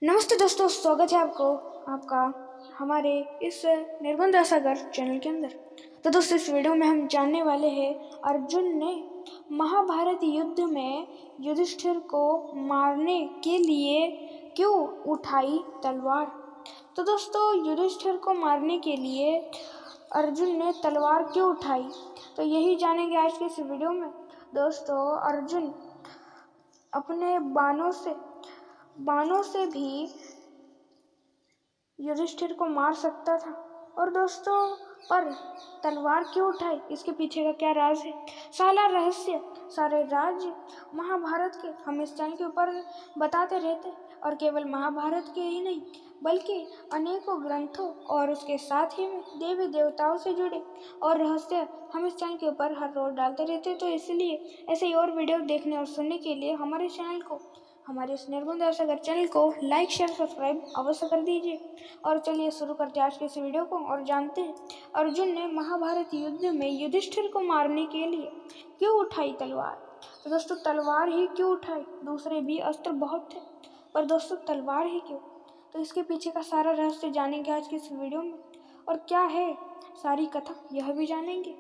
नमस्ते दोस्तों, स्वागत है आपका हमारे इस निर्बंध सागर चैनल के अंदर। तो दोस्तों, इस वीडियो में हम जानने वाले हैं अर्जुन ने महाभारत युद्ध में युधिष्ठिर को मारने के लिए क्यों उठाई तलवार। तो दोस्तों, युधिष्ठिर को मारने के लिए अर्जुन ने तलवार क्यों उठाई, तो यही जानेंगे आज के इस वीडियो में। दोस्तों, अर्जुन अपने बाणों से भी युधिष्ठिर को मार सकता था, और दोस्तों पर तलवार क्यों उठाई, इसके पीछे का क्या राज है, सारा रहस्य, सारे राज्य महाभारत के हम इस चैनल के ऊपर बताते रहते हैं। और केवल महाभारत के ही नहीं, बल्कि अनेकों ग्रंथों और उसके साथ ही में देवी देवताओं से जुड़े और रहस्य हम इस चैनल के ऊपर हर रोज डालते रहते हैं। तो इसलिए ऐसे ही और वीडियो देखने और सुनने के लिए हमारे चैनल को, हमारे इस निर्बंध सागर चैनल को लाइक शेयर सब्सक्राइब अवश्य कर दीजिए। और चलिए शुरू करते हैं आज के इस वीडियो को और जानते हैं अर्जुन ने महाभारत युद्ध में युधिष्ठिर को मारने के लिए क्यों उठाई तलवार। तो दोस्तों, तलवार ही क्यों उठाई, दूसरे भी अस्त्र बहुत थे, पर दोस्तों तलवार ही क्यों, तो इसके पीछे का सारा रहस्य जानेंगे आज के इस वीडियो में। और क्या है सारी कथा, यह भी जानेंगे।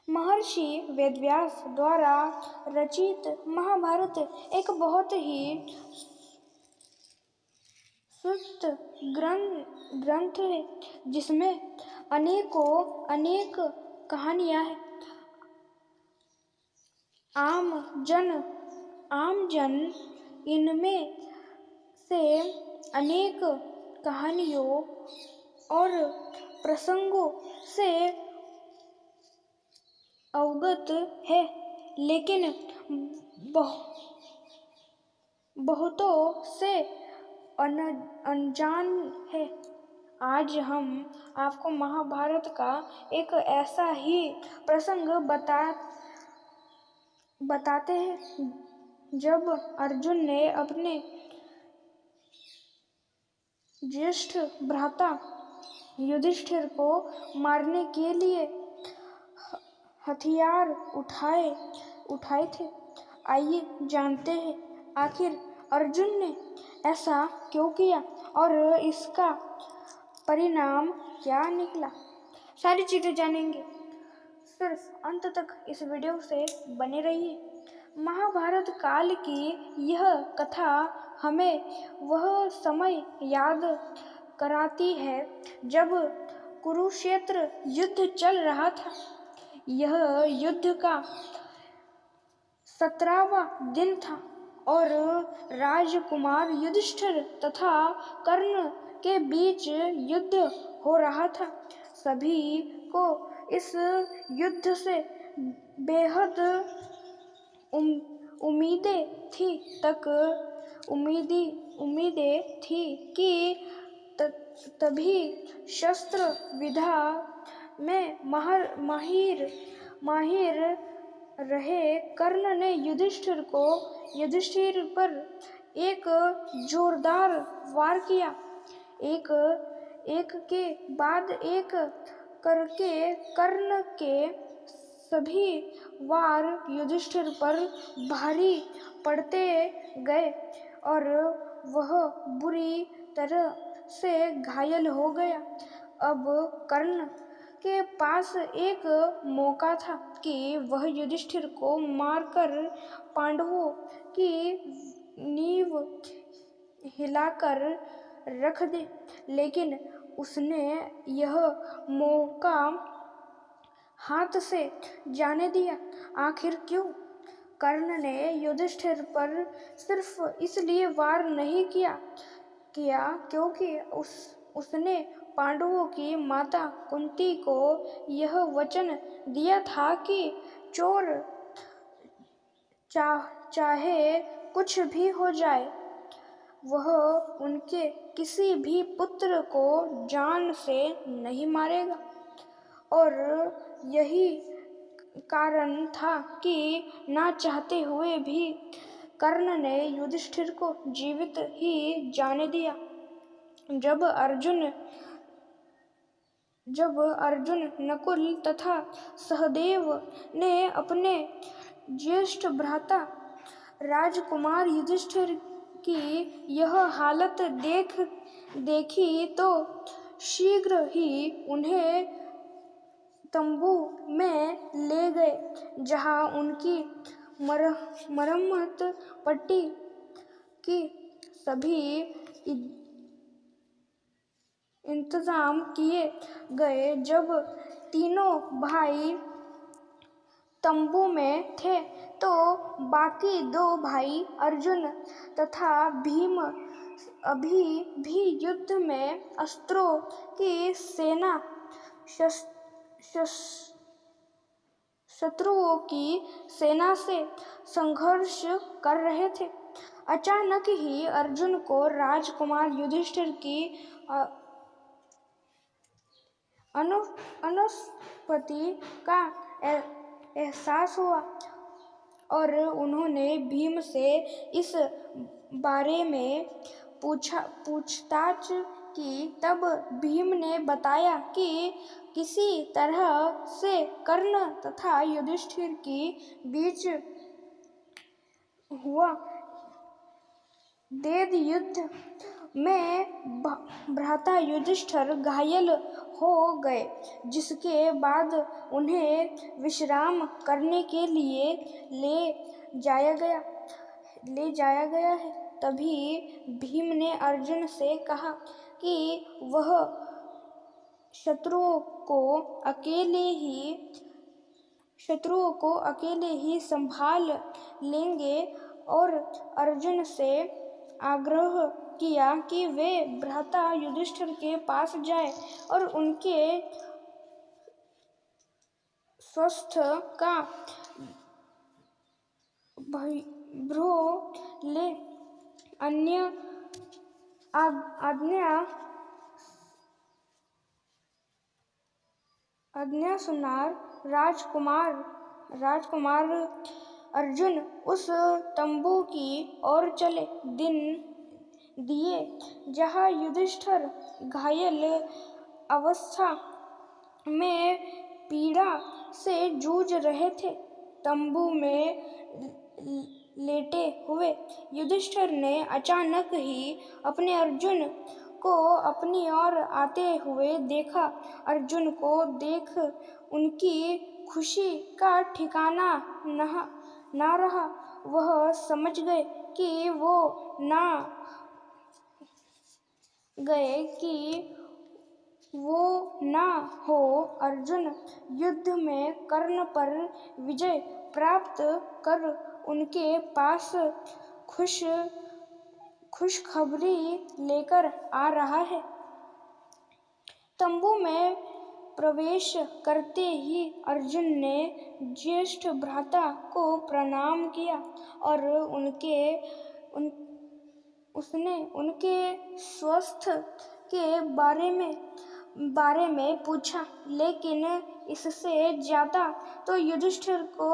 महर्षि वेदव्यास द्वारा रचित महाभारत एक बहुत ही सुस्त ग्रंथ है, जिसमें अनेक कहानियां हैं। आम जन इनमें से अनेक कहानियों और प्रसंगों से अवगत है, लेकिन बहुतों से अनजान है। आज हम आपको महाभारत का एक ऐसा ही प्रसंग बताते हैं, जब अर्जुन ने अपने ज्येष्ठ भ्राता युधिष्ठिर को मारने के लिए हथियार उठाए थे। आइए जानते हैं आखिर अर्जुन ने ऐसा क्यों किया और इसका परिणाम क्या निकला। सारी चीजें जानेंगे, सिर्फ अंत तक इस वीडियो से बने रहिए। महाभारत काल की यह कथा हमें वह समय याद कराती है जब कुरुक्षेत्र युद्ध चल रहा था। यह युद्ध का 17वां दिन था और राजकुमार युधिष्ठिर तथा कर्ण के बीच युद्ध हो रहा था। सभी को इस युद्ध से बेहद उम्मीदें थी कि तभी शस्त्र विद्या में माहिर रहे कर्ण ने युधिष्ठिर पर एक जोरदार वार किया। एक के बाद एक करके कर्ण के सभी वार युधिष्ठिर पर भारी पड़ते गए और वह बुरी तरह से घायल हो गया। अब कर्ण के पास एक मौका था कि वह युधिष्ठिर को मारकर पांडवों की नींव हिलाकर रख दे, लेकिन उसने यह मौका हाथ से जाने दिया। आखिर क्यों? कर्ण ने युधिष्ठिर पर सिर्फ इसलिए वार नहीं किया क्योंकि उसने पांडवों की माता कुंती को यह वचन दिया था कि चोर चाहे कुछ भी हो जाए, वह उनके किसी भी पुत्र को जान से नहीं मारेगा। और यही कारण था कि ना चाहते हुए भी कर्ण ने युधिष्ठिर को जीवित ही जाने दिया। जब अर्जुन नकुल तथा सहदेव ने अपने ज्येष्ठ भ्राता राजकुमार युधिष्ठिर की यह हालत देखी तो शीघ्र ही उन्हें तंबू में ले गए, जहां उनकी मरम्मत पट्टी की सभी इंतजाम किए गए। जब तीनों भाई तंबू में थे तो बाकी दो भाई अर्जुन तथा भीम अभी भी युद्ध में अस्त्रों की सेना शत्रुओं की सेना से संघर्ष कर रहे थे। अचानक ही अर्जुन को राजकुमार युधिष्ठिर की अनुपस्थिति का एहसास हुआ और उन्होंने भीम से इस बारे में पूछताछ की। तब भीम ने बताया कि किसी तरह से कर्ण तथा युधिष्ठिर के बीच हुआ देद युद्ध में भ्राता युधिष्ठिर घायल हो गए, जिसके बाद उन्हें विश्राम करने के लिए ले जाया गया है। तभी भीम ने अर्जुन से कहा कि वह शत्रुओं को अकेले ही संभाल लेंगे और अर्जुन से आग्रह किया कि वे भ्राता युधिष्ठिर के पास जाए और उनके स्वास्थ्य का भ्रो ले। अन्य आज्ञा सुनार राजकुमार अर्जुन उस तंबू की ओर चले दिए जहां युधिष्ठिर घायल अवस्था में पीड़ा से जूझ रहे थे। तंबू में लेटे हुए युधिष्ठिर ने अचानक ही अपने अर्जुन को अपनी ओर आते हुए देखा। अर्जुन को देख उनकी खुशी का ठिकाना न रहा। वह समझ गए कि वो ना हो अर्जुन युद्ध में कर्ण पर विजय प्राप्त कर उनके पास खुशखबरी लेकर आ रहा है। तंबू में प्रवेश करते ही अर्जुन ने ज्येष्ठ भ्राता को प्रणाम किया और उसने उनके स्वास्थ्य के बारे में पूछा, लेकिन इससे ज्यादा तो युधिष्ठिर को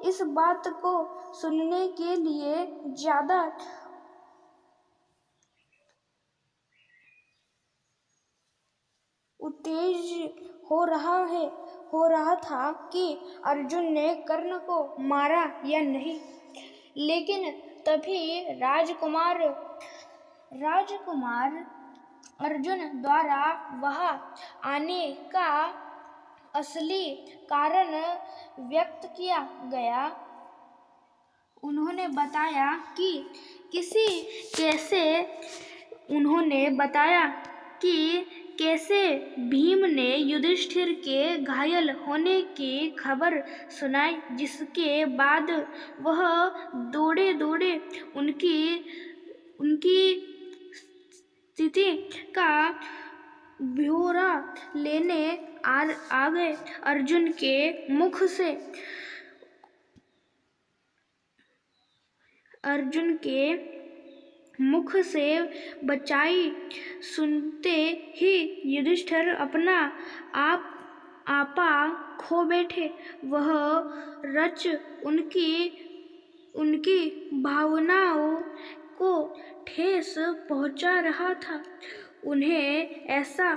इस बात को सुनने के लिए ज्यादा उत्तेजित हो रहा था कि अर्जुन ने कर्ण को मारा या नहीं। लेकिन तभी राजकुमार अर्जुन द्वारा वहां आने का असली कारण व्यक्त किया गया। उन्होंने बताया कि कैसे भीम ने युधिष्ठिर के घायल होने की खबर सुनाई, जिसके बाद वह दौड़े उनकी स्थिति का ब्यौरा लेने आ गए। अर्जुन के मुख से बचाई सुनते ही युधिष्ठिर अपना आपा खो बैठे। वह रच उनकी भावनाओं को ठेस पहुंचा रहा था। उन्हें ऐसा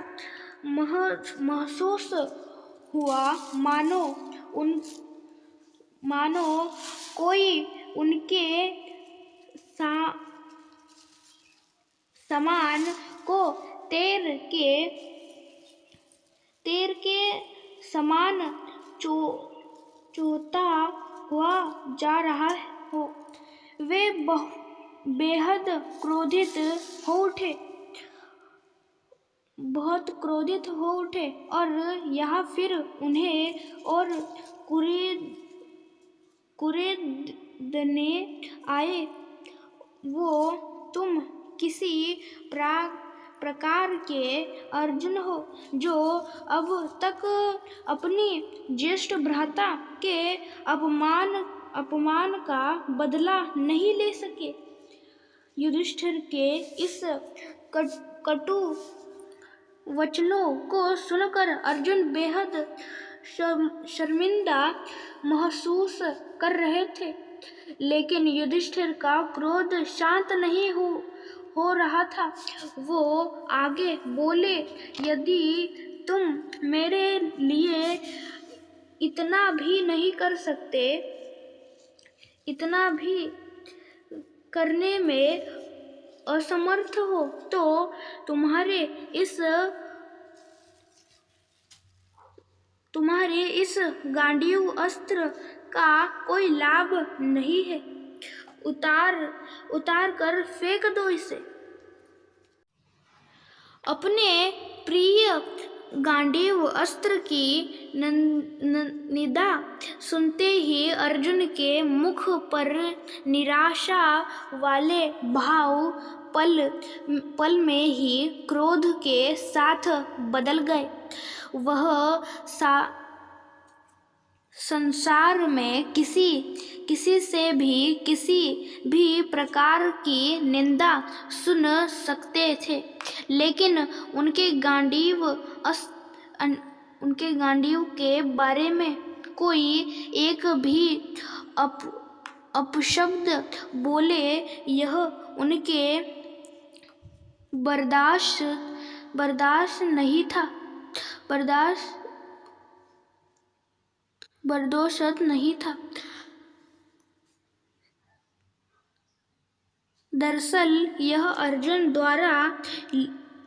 महसूस हुआ मानो कोई उनके सामने खड़ा है और उन्हें अपनी बात कहने की कोशिश कर रहा है। अर्जुन ने कहा कि युधिष्ठिर, तुम मेरे साथ चलो। मैं तुम्हें बताता हूँ कि कोई उनके समान को तेर के समान चोता हुआ जा रहा हो। वे बेहद क्रोधित हो उठे, बहुत क्रोधित हो उठे और यहाँ फिर उन्हें और कुरेदने आए। वो तुम किसी प्रकार के अर्जुन हो जो अब तक अपनी ज्येष्ठ भ्राता के अपमान का बदला नहीं ले सके। युधिष्ठिर के इस कटु वचनों को सुनकर अर्जुन बेहद शर्मिंदा महसूस कर रहे थे, लेकिन युधिष्ठिर का क्रोध शांत नहीं हो रहा था। वो आगे बोले, यदि तुम मेरे लिए इतना भी नहीं कर सकते, इतना भी करने में असमर्थ हो, तो तुम्हारे इस गांडीव अस्त्र का कोई लाभ नहीं है। उतार कर फेंक दो इसे। अपने प्रिय गांडीव अस्त्र की निंदा सुनते ही अर्जुन के मुख पर निराशा वाले भाव पल में ही क्रोध के साथ बदल गए। वह संसार में किसी से भी किसी भी प्रकार की निंदा सुन सकते थे, लेकिन उनके गांडीव के बारे में कोई एक भी अपशब्द बोले, यह उनके बर्दाश्त नहीं था। दरअसल यह अर्जुन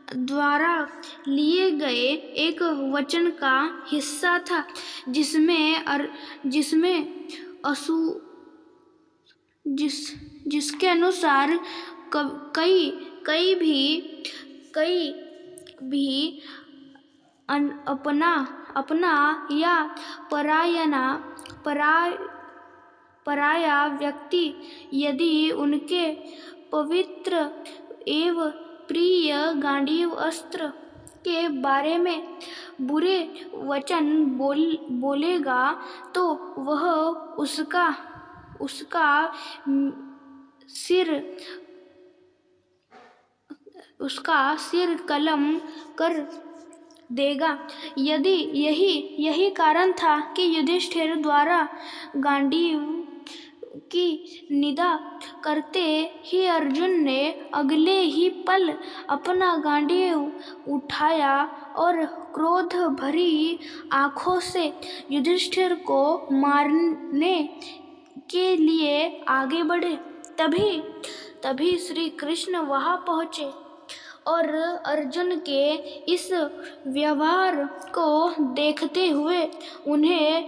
द्वारा लिए गए एक वचन का हिस्सा था, जिसके अनुसार कई भी अपना या पराया व्यक्ति यदि उनके पवित्र एवं प्रिय गांडीव अस्त्र के बारे में बुरे वचन बोलेगा, तो वह उसका सिर कलम कर देगा। यदि यही कारण था कि युधिष्ठिर द्वारा गांडीव की निंदा करते ही अर्जुन ने अगले ही पल अपना गांडीव उठाया और क्रोध भरी आंखों से युधिष्ठिर को मारने के लिए आगे बढ़े। तभी श्री कृष्ण वहां पहुंचे और अर्जुन के इस व्यवहार को देखते हुए उन्हें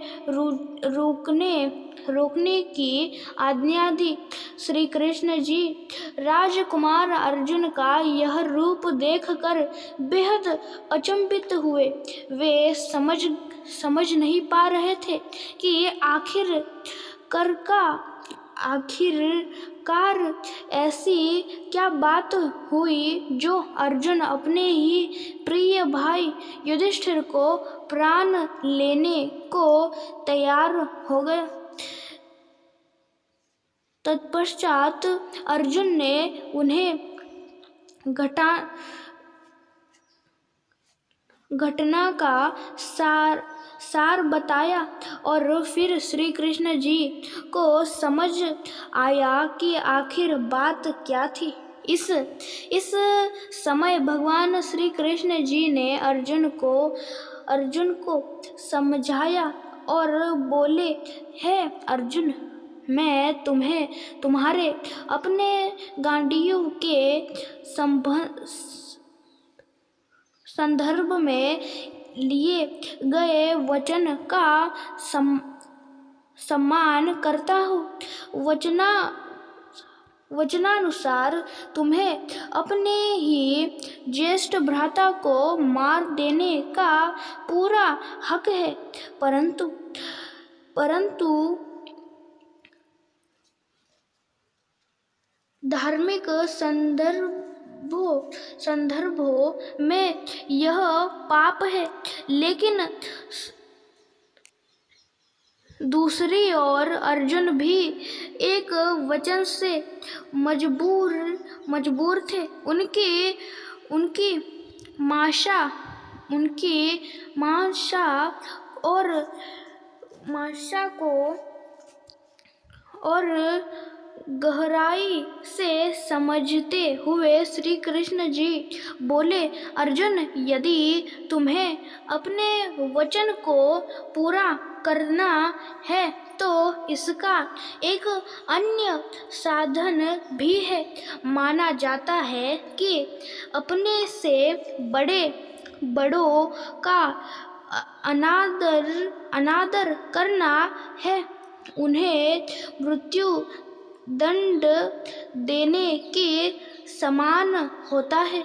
रोकने की आज्ञा दी। श्री कृष्ण जी राजकुमार अर्जुन का यह रूप देखकर बेहद अचंभित हुए। वे समझ नहीं पा रहे थे कि आखिरकार ऐसी क्या बात हुई जो अर्जुन अपने ही प्रिय भाई युधिष्ठिर को प्राण लेने को तैयार हो गया। तत्पश्चात अर्जुन ने उन्हें घटना का सार बताया और फिर श्री कृष्ण जी को समझ आया कि आखिर बात क्या थी। इस समय भगवान श्री कृष्ण जी ने अर्जुन को समझाया और बोले, हे अर्जुन, मैं तुम्हें तुम्हारे अपने गांडियों के संदर्भ में लिए गए वचन का सम्मान करता हूँ। वचनानुसार तुम्हें अपने ही ज्येष्ठ भ्राता को मार देने का पूरा हक है, परंतु धार्मिक संदर्भों में यह पाप है। लेकिन दूसरी ओर अर्जुन भी एक वचन से मजबूर थे। उनकी माशा और गहराई से समझते हुए श्री कृष्ण जी बोले, अर्जुन, यदि तुम्हें अपने वचन को पूरा करना है तो इसका एक अन्य साधन भी है। माना जाता है कि अपने से बड़ों का अनादर करना है, उन्हें मृत्यु दंड देने के समान होता है।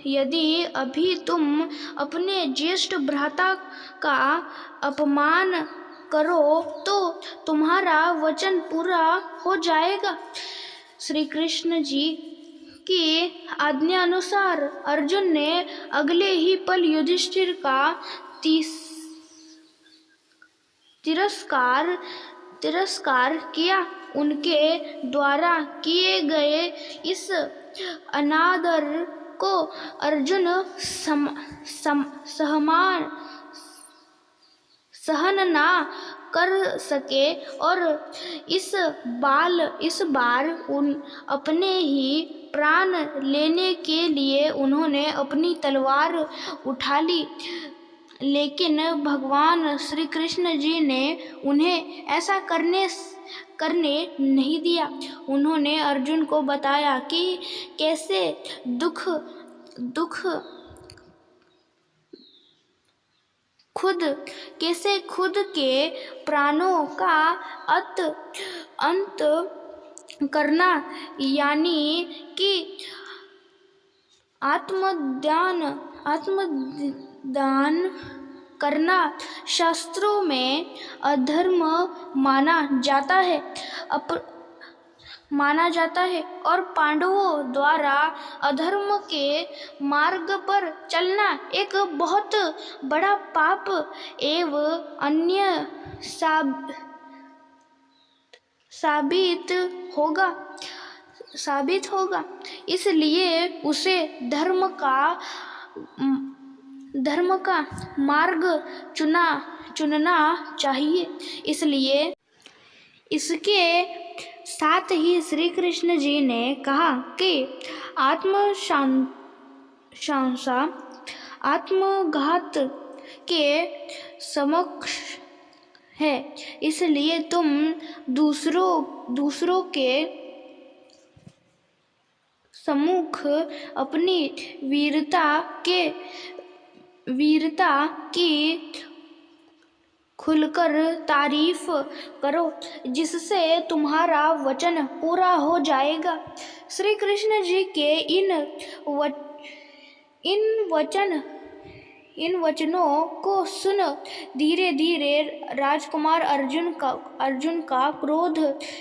यदि अभी तुम अपने ज्येष्ठ भ्राता का अपमान करो तो तुम्हारा वचन पूरा हो जाएगा। श्री कृष्ण जी की आज्ञा अनुसार अर्जुन ने अगले ही पल युधिष्ठिर का तिरस्कार किया। उनके द्वारा किए गए इस अनादर को अर्जुन सहन ना कर सके और इस बार अपने ही प्राण लेने के लिए उन्होंने अपनी तलवार उठा ली। लेकिन भगवान श्री कृष्ण जी ने उन्हें ऐसा करने नहीं दिया। उन्होंने अर्जुन को बताया कि कैसे खुद के प्राणों का अंत करना, यानी कि आत्मदान करना शास्त्रों में अधर्म माना जाता है और पांडवों द्वारा अधर्म के मार्ग पर चलना एक बहुत बड़ा पाप एवं अन्य साबित होगा। इसलिए उसे धर्म का मार्ग चुनना चाहिए। इसलिए इसके साथ ही श्री कृष्ण जी ने कहा कि आत्मघात के समक्ष है। इसलिए तुम दूसरों के सम्मुख अपनी वीरता की खुलकर तारीफ करो, जिससे तुम्हारा वचन पूरा हो जाएगा। श्री कृष्ण जी के इन वचनों को सुन धीरे धीरे राजकुमार अर्जुन का क्रोध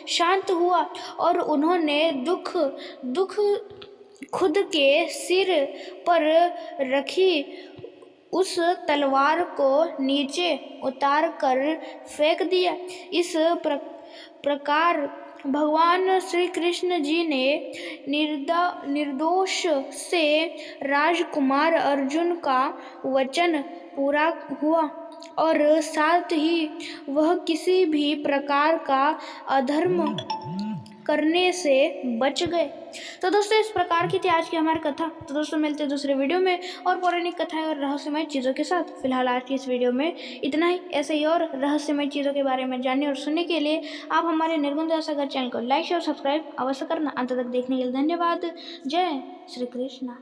शांत हुआ और उन्होंने दुख खुद के सिर पर रखी उस तलवार को नीचे उतार कर फेंक दिया। इस प्रकार भगवान श्री कृष्ण जी ने निर्दोष से राजकुमार अर्जुन का वचन पूरा हुआ और साथ ही वह किसी भी प्रकार का अधर्म करने से बच गए। तो दोस्तों इस प्रकार की थी आज की हमारी कथा। तो दोस्तों मिलते हैं दूसरे वीडियो में और पौराणिक कथाएं और रहस्यमय चीज़ों के साथ। फिलहाल आज की इस वीडियो में इतना ही। ऐसे ही और रहस्यमय चीज़ों के बारे में जानने और सुनने के लिए आप हमारे निर्गुण सागर चैनल को लाइक और सब्सक्राइब अवश्य करना। अंत तक देखने के लिए धन्यवाद। जय श्री कृष्ण।